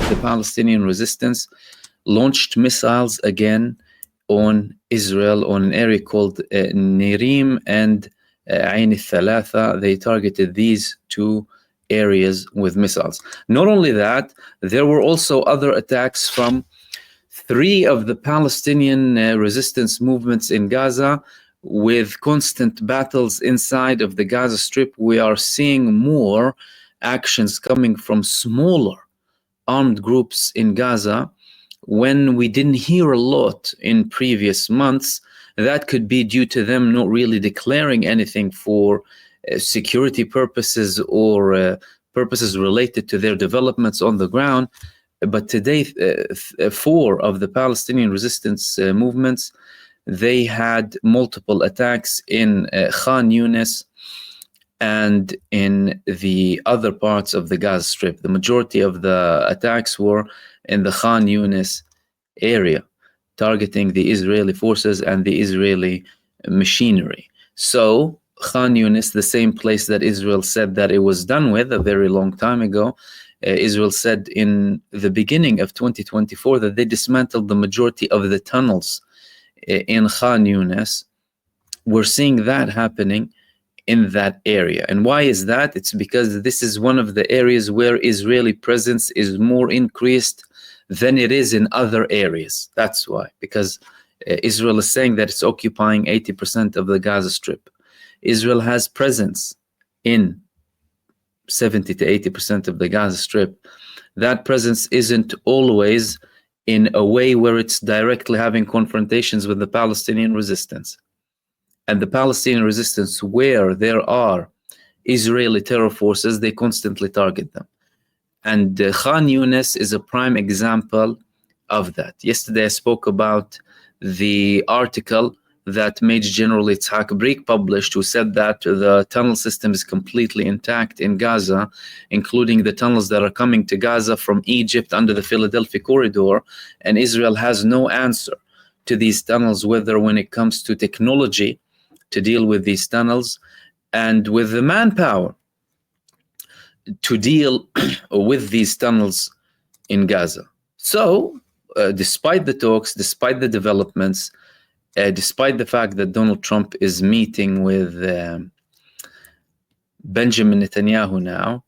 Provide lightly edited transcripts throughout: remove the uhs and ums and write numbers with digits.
the Palestinian resistance launched missiles again on Israel on an area called Nirim and Ain al-Thalatha. They targeted these two areas with missiles. Not only that, there were also other attacks from three of the Palestinian resistance movements in Gaza. With constant battles inside of the Gaza Strip, we are seeing more actions coming from smaller armed groups in Gaza when we didn't hear a lot in previous months. That could be due to them not really declaring anything for security purposes or purposes related to their developments on the ground. But today, four of the Palestinian resistance movements, they had multiple attacks in Khan Yunis and in the other parts of the Gaza Strip. The majority of the attacks were in the Khan Yunis area, targeting the Israeli forces and the Israeli machinery. So Khan Yunis, the same place that Israel said that it was done with a very long time ago, Israel said in the beginning of 2024 that they dismantled the majority of the tunnels in Khan Yunis. We're seeing that happening in that area. And why is that? It's because this is one of the areas where Israeli presence is more increased than it is in other areas. That's why, because Israel is saying that it's occupying 80% of the Gaza Strip. Israel has presence in 70 to 80% of the Gaza Strip. That presence isn't always in a way where it's directly having confrontations with the Palestinian resistance. And the Palestinian resistance, where there are Israeli terror forces, they constantly target them. And Khan Yunis is a prime example of that. Yesterday I spoke about the article that Major General Itzhak Brik published, who said that the tunnel system is completely intact in Gaza, including the tunnels that are coming to Gaza from Egypt under the Philadelphia corridor, and Israel has no answer to these tunnels, whether when it comes to technology to deal with these tunnels and with the manpower to deal with these tunnels in Gaza. So, despite the talks, despite the developments, despite the fact that Donald Trump is meeting with Benjamin Netanyahu now,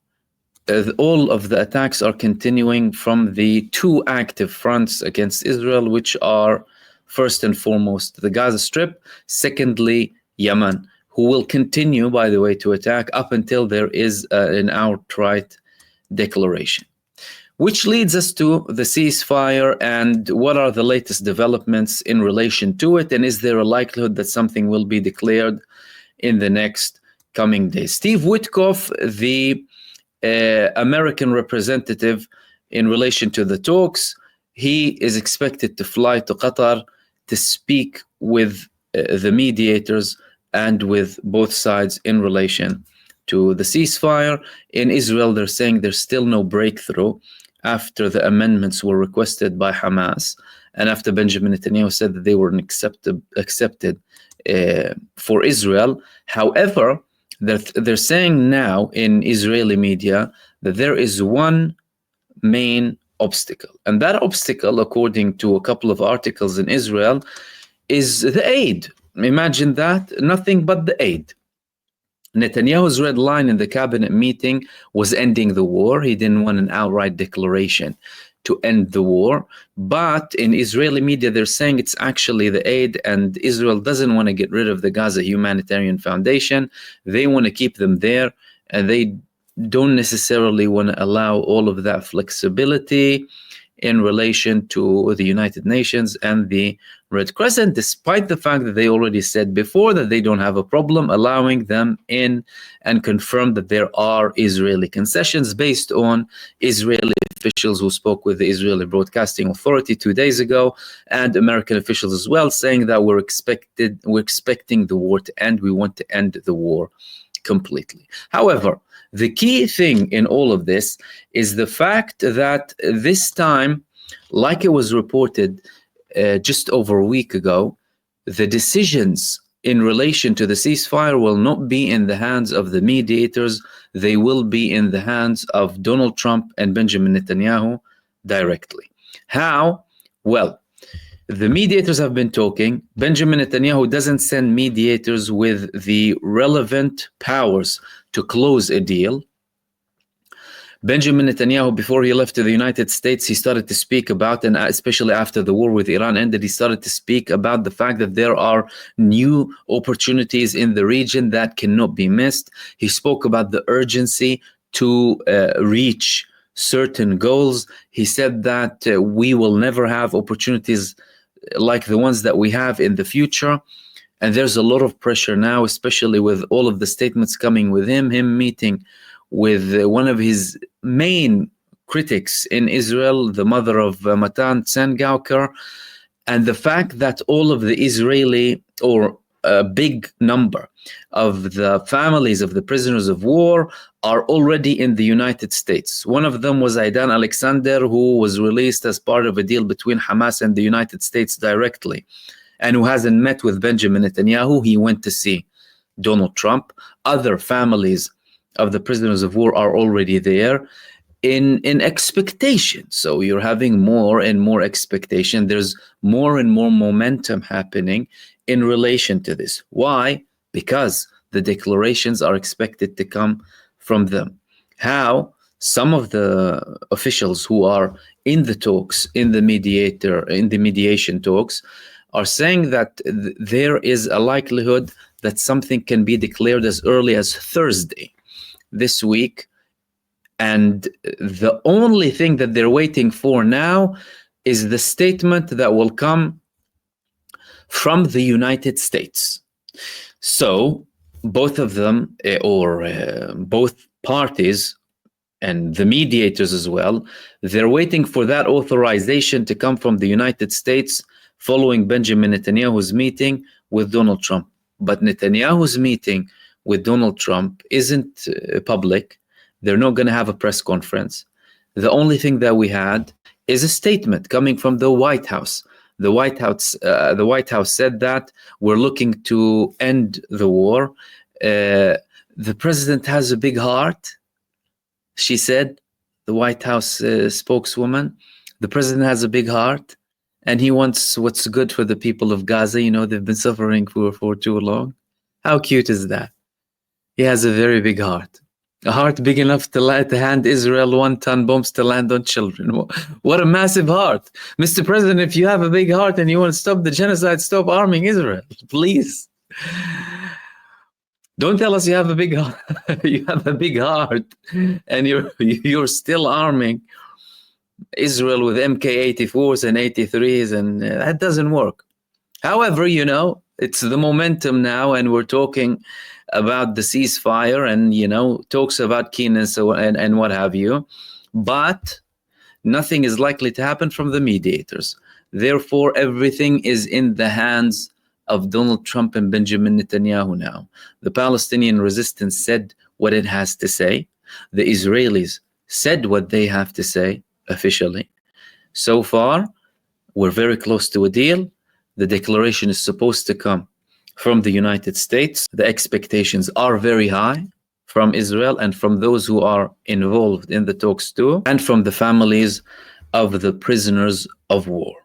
all of the attacks are continuing from the two active fronts against Israel, which are first and foremost the Gaza Strip, secondly Yemen, who will continue, by the way, to attack up until there is an outright declaration. Which leads us to the ceasefire and what are the latest developments in relation to it, and is there a likelihood that something will be declared in the next coming days? Steve Witkoff, the American representative in relation to the talks, he is expected to fly to Qatar to speak with the mediators and with both sides in relation to the ceasefire. In Israel, they're saying there's still no breakthrough after the amendments were requested by Hamas and after Benjamin Netanyahu said that they were accepted for Israel. However, they're saying now in Israeli media that there is one main obstacle. And that obstacle, according to a couple of articles in Israel, is the aid. Imagine that, nothing but the aid. Netanyahu's red line in the cabinet meeting was ending the war. He didn't want an outright declaration to end the war. But in Israeli media, they're saying it's actually the aid, and Israel doesn't want to get rid of the Gaza Humanitarian Foundation. They want to keep them there, and they don't necessarily want to allow all of that flexibility in relation to the United Nations and the Red Crescent, despite the fact that they already said before that they don't have a problem allowing them in, and confirmed that there are Israeli concessions based on Israeli officials who spoke with the Israeli Broadcasting Authority 2 days ago, and American officials as well, saying that we're expecting the war to end. We want to end the war completely. However, the key thing in all of this is the fact that this time, like it was reported just over a week ago, the decisions in relation to the ceasefire will not be in the hands of the mediators. They will be in the hands of Donald Trump and Benjamin Netanyahu, directly. How? Well, the mediators have been talking. Benjamin Netanyahu doesn't send mediators with the relevant powers to close a deal. Benjamin Netanyahu, before he left to the United States, he started to speak about, and especially after the war with Iran ended, he started to speak about the fact that there are new opportunities in the region that cannot be missed. He spoke about the urgency to reach certain goals. He said that we will never have opportunities like the ones that we have in the future. And there's a lot of pressure now, especially with all of the statements coming with him meeting with one of his main critics in Israel, the mother of Matan Tsangauker, and the fact that all of the Israeli, or a big number of the families of the prisoners of war, are already in the United States. One of them was Aidan Alexander, who was released as part of a deal between Hamas and the United States directly, and who hasn't met with Benjamin Netanyahu. He went to see Donald Trump. Other families of the prisoners of war are already there in expectation. So you're having more and more expectation. There's more and more momentum happening in relation to this. Why? Because the declarations are expected to come from them. How? Some of the officials who are in the talks, in the mediation talks, are saying that there is a likelihood that something can be declared as early as Thursday this week. And the only thing that they're waiting for now is the statement that will come from the United States. So both of them, both parties and the mediators as well, they're waiting for that authorization to come from the United States following Benjamin Netanyahu's meeting with Donald Trump. But Netanyahu's meeting with Donald Trump isn't public. They're not going to have a press conference. The only thing that we had is a statement coming from the White House. The White House said that we're looking to end the war. The president has a big heart, she said, the White House spokeswoman. The president has a big heart, and he wants what's good for the people of Gaza. You know, they've been suffering for too long. How cute is that? He has a very big heart. A heart big enough to hand Israel 1-ton bombs to land on children. What a massive heart. Mr. President, if you have a big heart and you want to stop the genocide, stop arming Israel, please. Don't tell us you have a big heart. You have a big heart and you're still arming Israel with MK-84s and 83s, and that doesn't work. However, you know, it's the momentum now, and we're talking about the ceasefire and, you know, talks about Keen and what have you. But nothing is likely to happen from the mediators. Therefore, everything is in the hands of Donald Trump and Benjamin Netanyahu now. The Palestinian resistance said what it has to say. The Israelis said what they have to say officially. So far, we're very close to a deal. The declaration is supposed to come from the United States. The expectations are very high from Israel and from those who are involved in the talks too, and from the families of the prisoners of war.